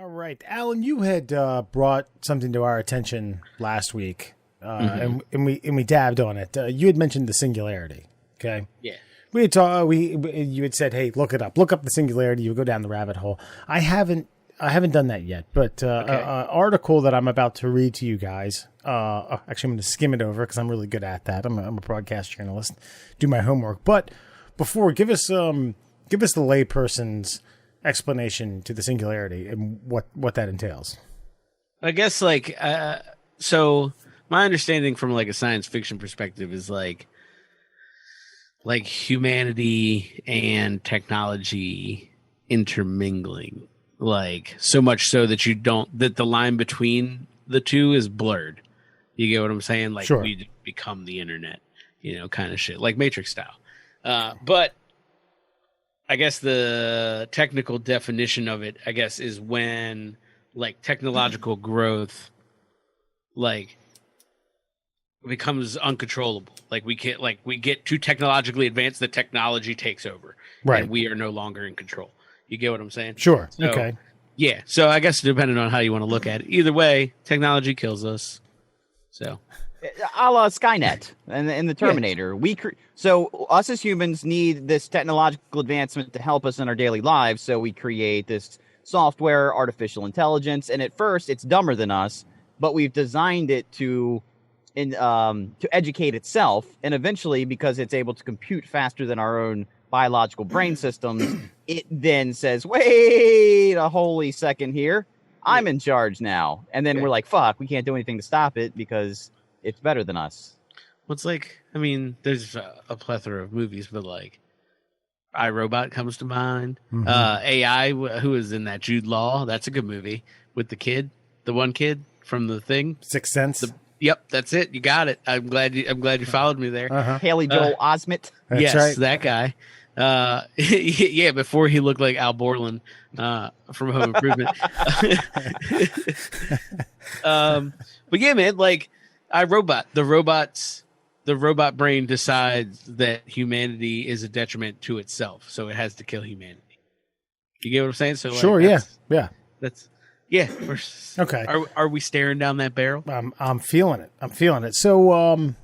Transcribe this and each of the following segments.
All right, Alan, you had brought something to our attention last week, and we dabbed on it. You had mentioned the singularity. Okay. Yeah. We had you had said, "Hey, look it up. Look up the singularity." You would go down the rabbit hole. I haven't done that yet, but an article that I'm about to read to you guys. Actually, I'm going to skim it over because I'm really good at that. I'm a broadcast journalist. Do my homework, but before, give us the layperson's explanation to the singularity and what that entails. I guess so my understanding from like a science fiction perspective is like humanity and technology intermingling, like so much so that that the line between the two is blurred. You get what I'm saying? Like, sure. We become the internet, kind of shit, like Matrix style. But I guess the technical definition of it, I guess, is when like technological growth, like, becomes uncontrollable. Like we get too technologically advanced, the technology takes over, right? And we are no longer in control. You get what I'm saying? Sure. So, okay. Yeah. So I guess depending on how you want to look at it, either way, technology kills us. So, a la Skynet and the Terminator, so us as humans need this technological advancement to help us in our daily lives. So we create this software, artificial intelligence, and at first it's dumber than us, but we've designed it to educate itself, and eventually, because it's able to compute faster than our own biological brain systems, it then says, "Wait a holy second here, I'm in charge now." And then we're like, "Fuck, we can't do anything to stop it because it's better than us." Well, it's like, I mean, there's a plethora of movies, but like iRobot comes to mind. Mm-hmm. AI, who is in that Jude Law, that's a good movie with the one kid from The Thing, Sixth Sense. Yep, that's it. You got it. I'm glad you followed me there. Haley Joel Osment. Yes, right. That guy. Yeah, before he looked like Al Borland from Home Improvement. But yeah, man, like iRobot, the robot brain decides that humanity is a detriment to itself, so it has to kill humanity. You get what I'm saying? So sure, yeah. That's yeah. Okay. Are we staring down that barrel? I'm feeling it. So,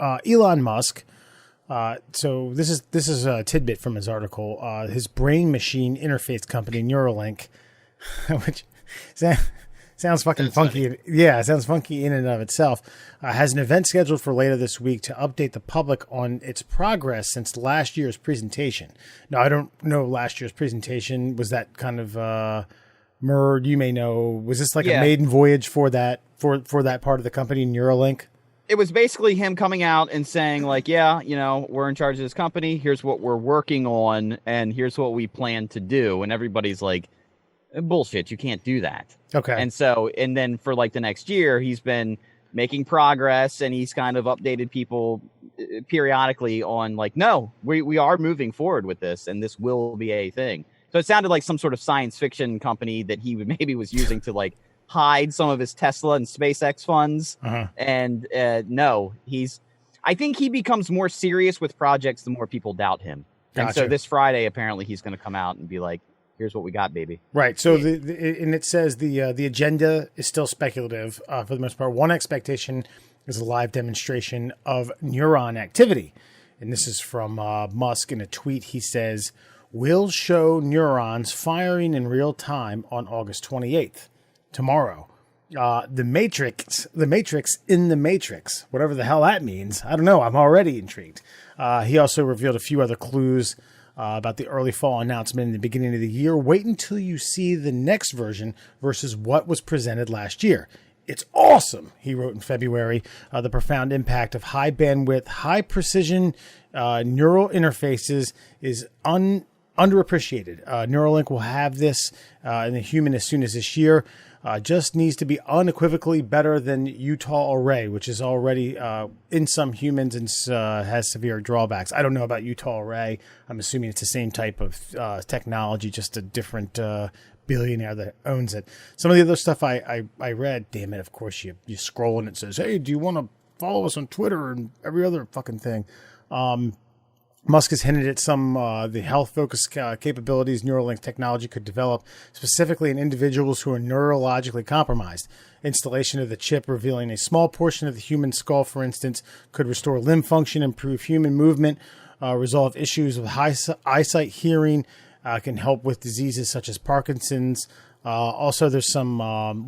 Elon Musk. So this is a tidbit from his article. His brain machine interface company Neuralink, which sounds fucking funky. Funny. Yeah, it sounds funky in and of itself. Has an event scheduled for later this week to update the public on its progress since last year's presentation. Now, I don't know last year's presentation. Was that kind of you may know? Was this like a maiden voyage for that part of the company, Neuralink? It was basically him coming out and saying, like, we're in charge of this company. Here's what we're working on, and here's what we plan to do. And everybody's like, bullshit, you can't do that. Okay. And then for like the next year, he's been making progress, and he's kind of updated people periodically on like, no, we are moving forward with this, and this will be a thing. So it sounded like some sort of science fiction company that he maybe was using to like hide some of his Tesla and SpaceX funds. And no, I think he becomes more serious with projects the more people doubt him. Gotcha. And so this Friday, apparently he's going to come out and be like, here's what we got, baby. Right. So and it says the agenda is still speculative for the most part. One expectation is a live demonstration of neuron activity. And this is from Musk in a tweet. He says, "We'll show neurons firing in real time on August 28th. Tomorrow. The Matrix in the Matrix, whatever the hell that means. I don't know. I'm already intrigued." He also revealed a few other clues about the early fall announcement in the beginning of the year. Wait until you see the next version versus what was presented last year. It's awesome, he wrote in February. The profound impact of high bandwidth, high precision neural interfaces is underappreciated. Neuralink will have this in the human as soon as this year. Just needs to be unequivocally better than Utah Array, which is already in some humans and has severe drawbacks. I don't know about Utah Array. I'm assuming it's the same type of technology, just a different billionaire that owns it. Some of the other stuff I read, damn it, of course, you scroll and it says, "Hey, do you want to follow us on Twitter?" and every other fucking thing. Musk has hinted at some the health-focused capabilities Neuralink technology could develop, specifically in individuals who are neurologically compromised. Installation of the chip revealing a small portion of the human skull, for instance, could restore limb function, improve human movement, resolve issues with eyesight, hearing, can help with diseases such as Parkinson's. Also, there's some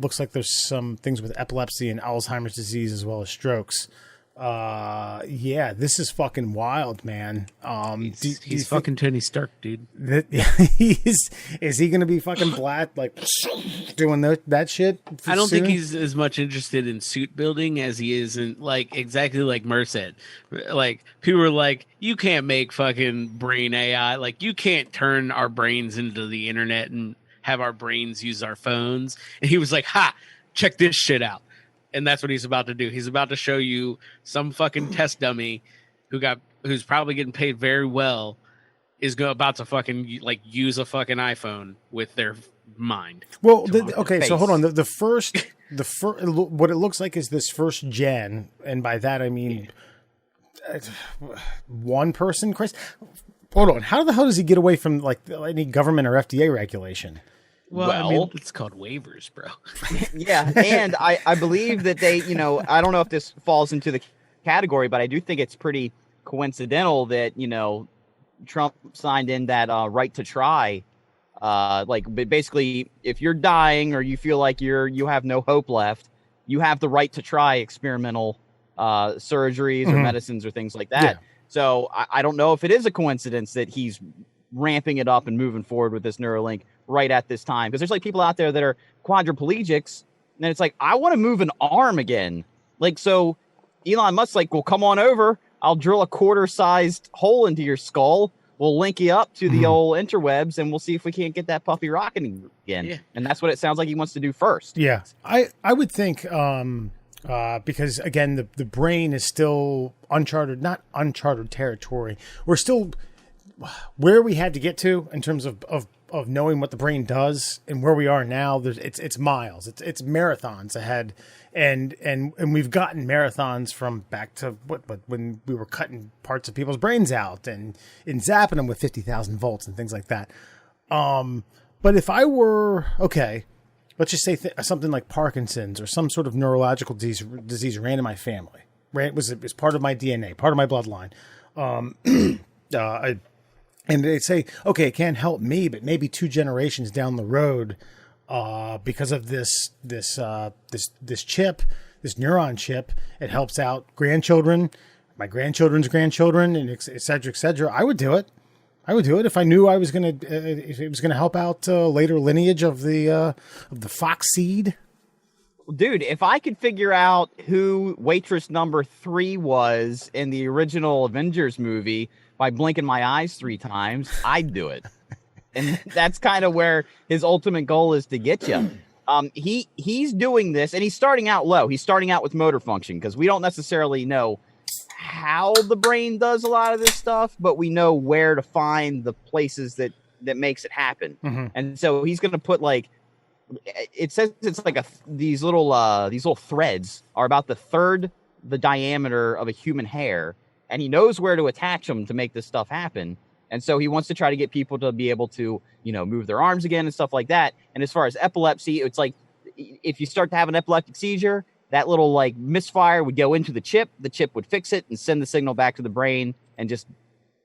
looks like there's some things with epilepsy and Alzheimer's disease as well as strokes. Yeah, this is fucking wild, man. He's fucking Tony Stark, dude. Is he going to be fucking black, like doing that shit? I don't think he's as much interested in suit building as he is in, like, exactly like Mer said. Like, people are like, you can't make fucking brain AI. Like, you can't turn our brains into the internet and have our brains use our phones. And he was like, ha, check this shit out. And that's what he's about to do. He's about to show you some fucking test dummy who's probably getting paid very well is about to fucking like use a fucking iPhone with their mind. Well, okay, so hold on. The first, what it looks like is this first gen, and by that I mean one person. Chris, hold on. How the hell does he get away from like any government or FDA regulation? Well, I mean, it's called waivers, bro. Yeah, and I believe that they, I don't know if this falls into the category, but I do think it's pretty coincidental that, Trump signed in that right to try. But basically, if you're dying or you feel like you have no hope left, you have the right to try experimental surgeries or medicines or things like that. Yeah. So I don't know if it is a coincidence that he's ramping it up and moving forward with this Neuralink right at this time, because there's like people out there that are quadriplegics and it's like, I want to move an arm again. Like, so Elon Musk's like, well, come on over, I'll drill a quarter-sized hole into your skull, we'll link you up to the old interwebs and we'll see if we can't get that puppy rocking again. Yeah. And that's what it sounds like he wants to do first. Yeah, I would think because again the brain is still not uncharted territory. We're still where we had to get to in terms of knowing what the brain does and where we are now. It's miles, it's marathons ahead, and we've gotten marathons from back to when we were cutting parts of people's brains out and zapping them with 50,000 volts and things like that. But if I were let's just say something like Parkinson's or some sort of neurological disease ran in my family, right? It was part of my DNA, part of my bloodline. And they say, okay, it can't help me, but maybe 2 generations down the road, because of this chip, this neuron chip, it helps out grandchildren, my grandchildren's grandchildren, and et cetera, I would do it. I would do it if I knew if it was gonna help out later lineage of the fox seed. Dude, if I could figure out who waitress number 3 was in the original Avengers movie by blinking my eyes 3 times, I'd do it. And that's kind of where his ultimate goal is to get you. He's doing this, and he's starting out low. He's starting out with motor function, because we don't necessarily know how the brain does a lot of this stuff, but we know where to find the places that makes it happen. Mm-hmm. And so he's going to put it says it's like these little threads are about the third the diameter of a human hair, and he knows where to attach them to make this stuff happen. And so he wants to try to get people to be able to, move their arms again and stuff like that. And as far as epilepsy, it's like if you start to have an epileptic seizure, that little misfire would go into the chip would fix it and send the signal back to the brain and just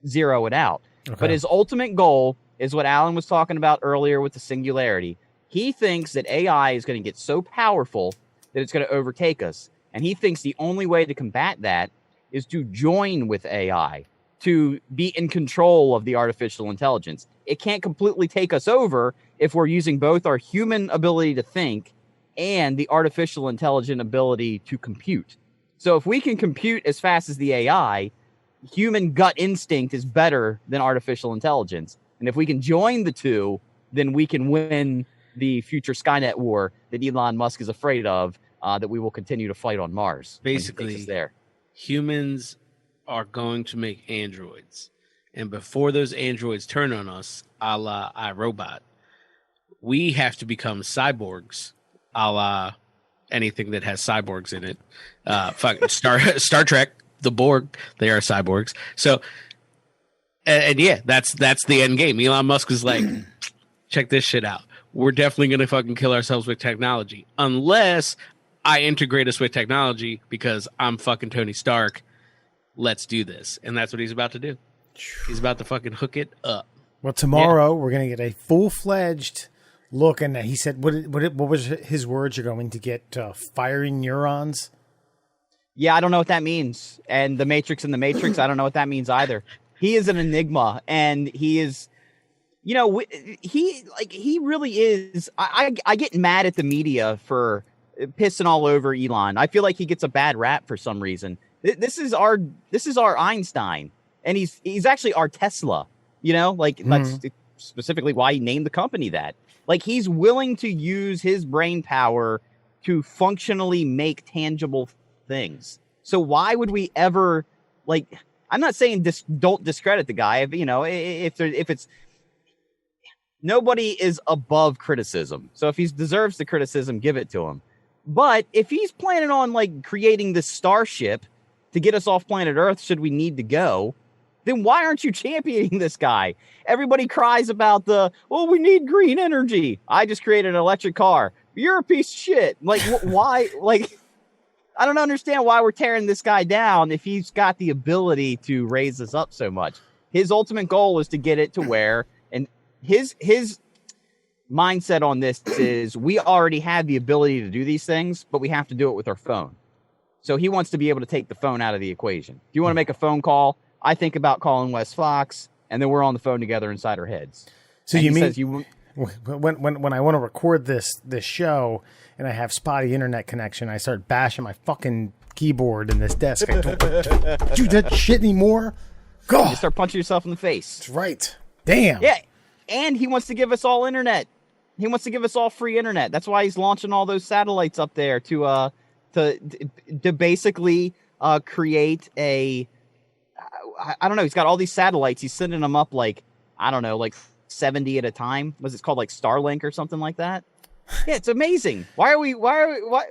zero it out. Okay. But his ultimate goal is what Alan was talking about earlier with the singularity. He thinks that AI is going to get so powerful that it's going to overtake us. And he thinks the only way to combat that is to join with AI, to be in control of the artificial intelligence. It can't completely take us over if we're using both our human ability to think and the artificial intelligent ability to compute. So if we can compute as fast as the AI, human gut instinct is better than artificial intelligence. And if we can join the two, then we can win the future Skynet war that Elon Musk is afraid of, that we will continue to fight on Mars. Basically, humans are going to make androids. And before those androids turn on us, a la iRobot, we have to become cyborgs, a la anything that has cyborgs in it. Star Trek, the Borg, they are cyborgs. So And yeah, that's the end game. Elon Musk is like, check this shit out. We're definitely going to fucking kill ourselves with technology unless I integrate us with technology because I'm fucking Tony Stark. Let's do this. And that's what he's about to do. He's about to fucking hook it up. Well, tomorrow we're going to get a full-fledged look. And he said, what was his words? You're going to get firing neurons. Yeah, I don't know what that means. And the Matrix and the Matrix, I don't know what that means either. He is an enigma, and he is, you know, he really is. I get mad at the media for pissing all over Elon. I feel like he gets a bad rap for some reason. This is our Einstein, and he's actually our Tesla. You know, like that's specifically why he named the company that. Like, he's willing to use his brain power to functionally make tangible things. So why would we ever, like, I'm not saying don't discredit the guy. If, you know, if it's, nobody is above criticism. So if he deserves the criticism, give it to him. But if he's planning on, like, creating this starship to get us off planet Earth should we need to go, then why aren't you championing this guy? Everybody cries about we need green energy. I just created an electric car. You're a piece of shit. Like, why? Like, I don't understand why we're tearing this guy down if he's got the ability to raise us up so much. His ultimate goal is to get it to where, and his mindset on this is we already have the ability to do these things, but we have to do it with our phone. So he wants to be able to take the phone out of the equation. If you want to make a phone call, I think about calling Wes Fox, and then we're on the phone together inside our heads. So and you mean says when I want to record this show and I have spotty internet connection, I start bashing my fucking keyboard in this desk. I don't do that shit anymore. God, you start punching yourself in the face. That's right. Damn. Yeah, and he wants to give us all internet. He wants to give us all free internet. That's why he's launching all those satellites up there to basically create a. I don't know. He's got all these satellites. He's sending them up like 70 at a time. Was it called like Starlink or something like that? Yeah, it's amazing. Why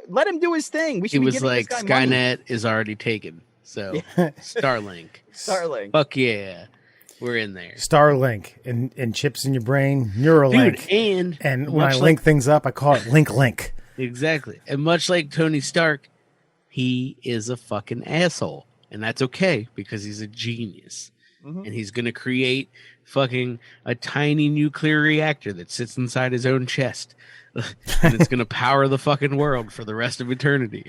let him do his thing? We should. He be was giving like, this guy Skynet money. is already taken. So Starlink. Fuck yeah. We're in there. Starlink and chips in your brain, Neuralink. Dude, and when I link things up, I call it Link. Exactly. And much like Tony Stark, he is a fucking asshole. And that's okay because he's a genius. And he's going to create fucking a tiny nuclear reactor that sits inside his own chest. And it's going to power the fucking world for the rest of eternity.